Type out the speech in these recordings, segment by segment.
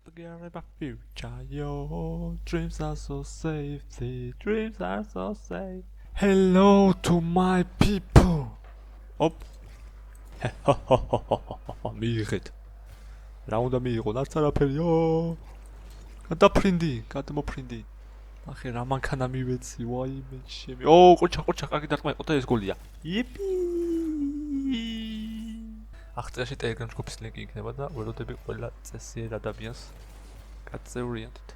Forget about future, your dreams are so safe, the dreams are so safe. Hello to my people. Op. მიიღეთ. რა უნდა მიიღო? რაც არაფერია. გადაფრინდი, გადმოფრინდი. ახე რა მანქანა მივეცი, ვაიმე შემი. ო, ყოჩა, კარგი დარტყმა იყო და ეს გოლია. იპი. აღწერაში Telegram ჯგუფის ლინკი იქნება და ველოდები ყველა წესიერ ადამიანს გაწევრიანდეთ.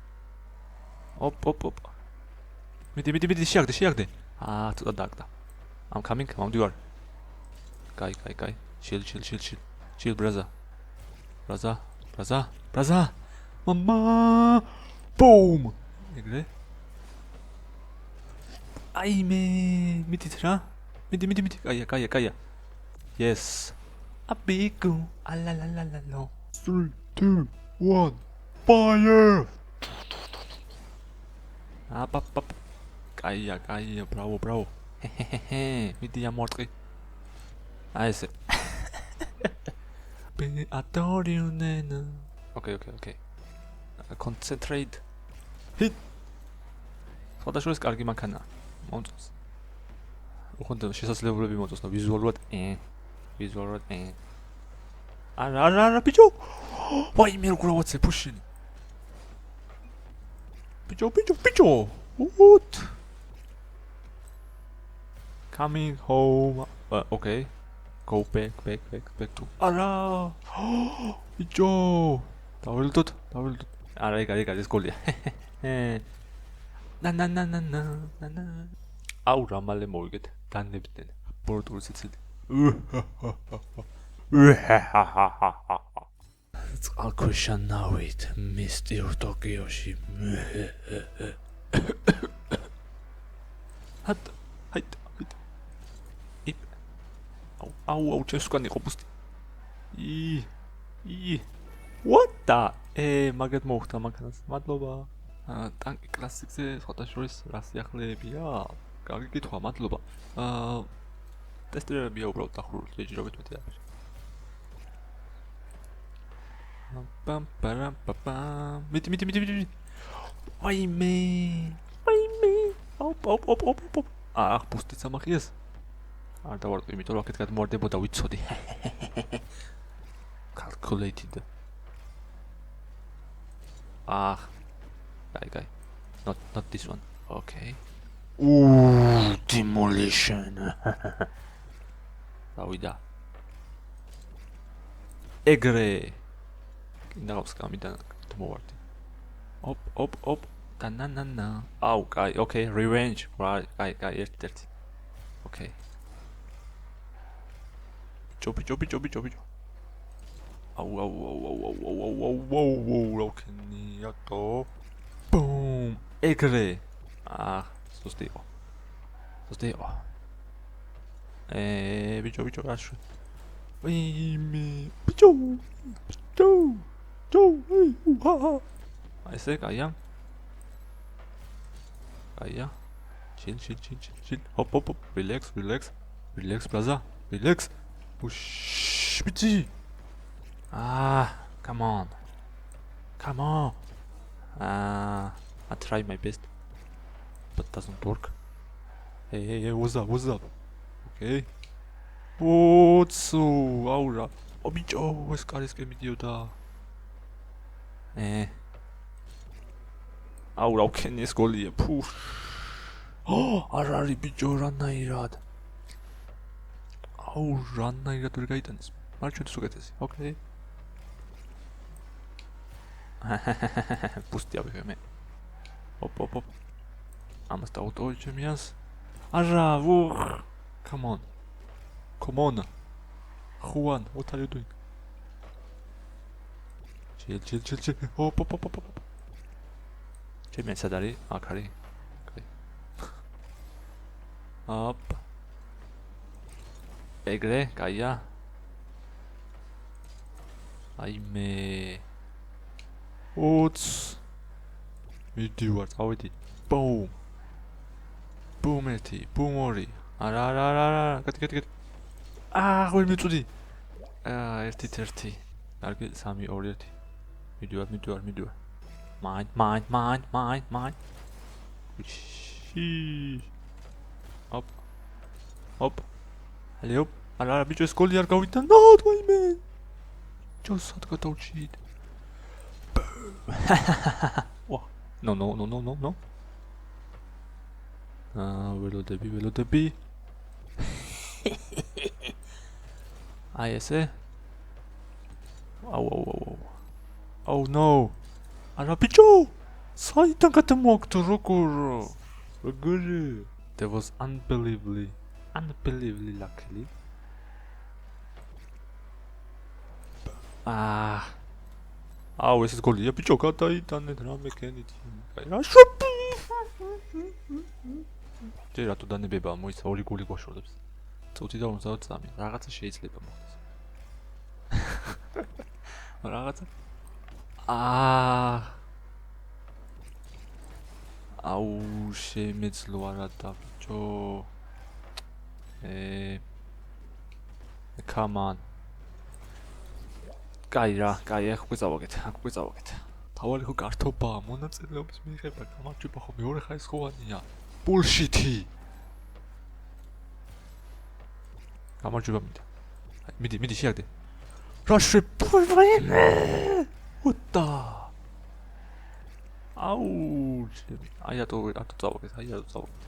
ოპ. მიდი, შეაგდე. ცოტა დააგდა. I'm coming, მომდივარ. კაი. Chill, brother. Mama! Boom! ეგრე. აიმე, მიდით რა? მიდი. კაია. Yes. Abigu, alalalalo. 3, 2, 1, fire! Pap. Კაია, bravo. მიდი ამორტყი. აი ესე. I adore you, Nana. Okay. Concentrate. Hit. სხვადასხვა კარგი მანქანა. მომწონს. უხონდა შესაძლებლობები მომწონს, ვიზუალურად. არა, ბიჭო. ვაიმე როგორ ავაცე ფუშინი. ბიჭო. What? Coming home. Okay. Go back to. არა. ბიჭო. დავილდოთ. არა, ეგ არის გოლია. ნანა. აუ რა მალე მოვიგეთ. დანებდნენ. ბოროტული სიცილი. წყალქვეშანავით მისტერ ტოკიოში. ჰაით. აუ ჩემს უკან იყო ბუსტი. What the? მაგათ მოხდა მანქანას. მადლობა. ტანკი კლასიკზე სხვადასხვა რა სიახლეებია? კარგი კითხვა, მადლობა. ტესტერებია უბრალოდ დახურული ჯერჯერობით მეტი არის. პამ. მიდი. ვაიმე. ოპ. ბუსტიც ამახიეს. არ დავარკვი, იმიტომ რომ აქეთ გადმოვარდებოდა ვიცოდი. Calculated. Guy. Not this one. Okay. Ooh, demolition. დავიდა. ეგრე. კიდევ სკამიდან მოვარდი. ოპ. დანანანა. აუ, კაი, okay, revenge. კაი, ერთ. Okay. ჭობი. აუ, როქნიატო. Boom. ეგრე. სუსტი იყო. ბიჭო, აშ. ვაიმე. ბიჭო. აი ესე კაია. Chill. Hop. Relax, brother. Relax. Push, bici. Come on. I try my best, but doesn't work. Hey, what's up? Okay. Aura. Bicho, ეს კარისკე მიდიოდა. აურა, ოქენი ეს გოლია. ფუშ. არ არის ბიჭო რანაირად. რანაირად ვერ გაიტანეს. მარჩვენთვის უკეთესი. Okay. Პუსტი ავიღე მე. ოპ. ამას დავუტოვე ჩემიანს. არა, Come on. Juan, what are you doing? Chill. Ოპ. ჩემიანი სად არის? აქ არის. ოპ. ეგრე, კაია. აიმე. მიდივარ, წავედი. Boom. Boom 1, boom 2. არა. კატი. ვერ მიწვდი. 1. კარგი 3, 2, 1. მიდივარ. Mine. Sheesh. Hop. Hello. არა, ბიჭო, ეს გოლი არ გავიდა. No, თვაიმე. ჯო სად გადავჭიდ? ვა. No. ველოდები. აი ესე. აუ. Oh no. არა ბიჭო. საიდან გადამოაგდო როგორ? That was unbelievably luckily. აუ ეს გოლია ბიჭო, გადაიტანეთ რამე კენით. აი რა შოპი. ჯერ რატო დანებება მოიცა 2 გოლი გვაშორდებს. წუთი და 50 წამი. რაღაცა შეიძლება მოხდეს. რაღაცა. აუ შემეძლო არა და ბიჭო. Come on. კაი, აქ უკვე წავაგეთ. თავარი ხო კარტობაა, მონაწილეობის მიიღება, გამარჯვება ხო მეორე ხაისხოვანია. Bullshit-ი. გამარჯვება მინდა. მიდი შეაგდე. რა შეფუვენე? უტა. აუ, აი რატო წავაგეთ.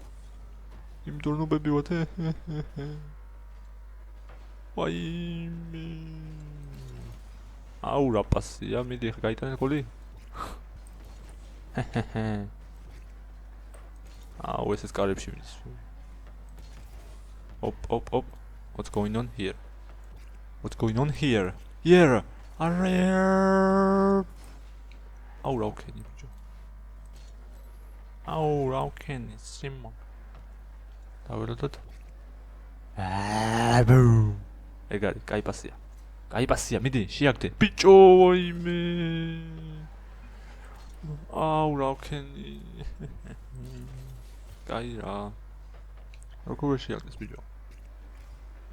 იმ დორნობები ვათ. ვაიმე. აუ რა პასია, მიდი ხა გაიტანე გოლი. აუ ეს კარებში მიდის. Op. What's going on here? Here. აუ რა ვქენი ბიჭო. სიმონ. დაველოდოთ. ეგარი, კაი პასია, მიდი, შეაგდე. ბიჭო, ვაიმე. აუ რა ვქენი. კაი რა. როგორ შეაგდეს ბიჭო?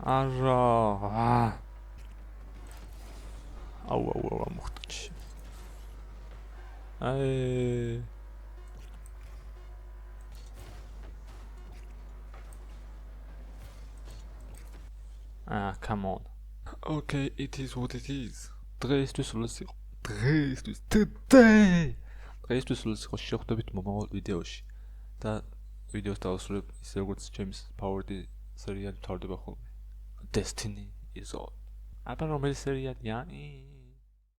არა. აუ მოხდში. Come on. Okay, it is what it is. დღეისთვის სულ შეხვდებით მომავალ ვიდეოში და ვიდეოს დავასრულებ ისე როგორც ჩემს ფავორიტი სერიალი თავდება ხოლმე. Destiny is all. აბა რომელი სერიალია?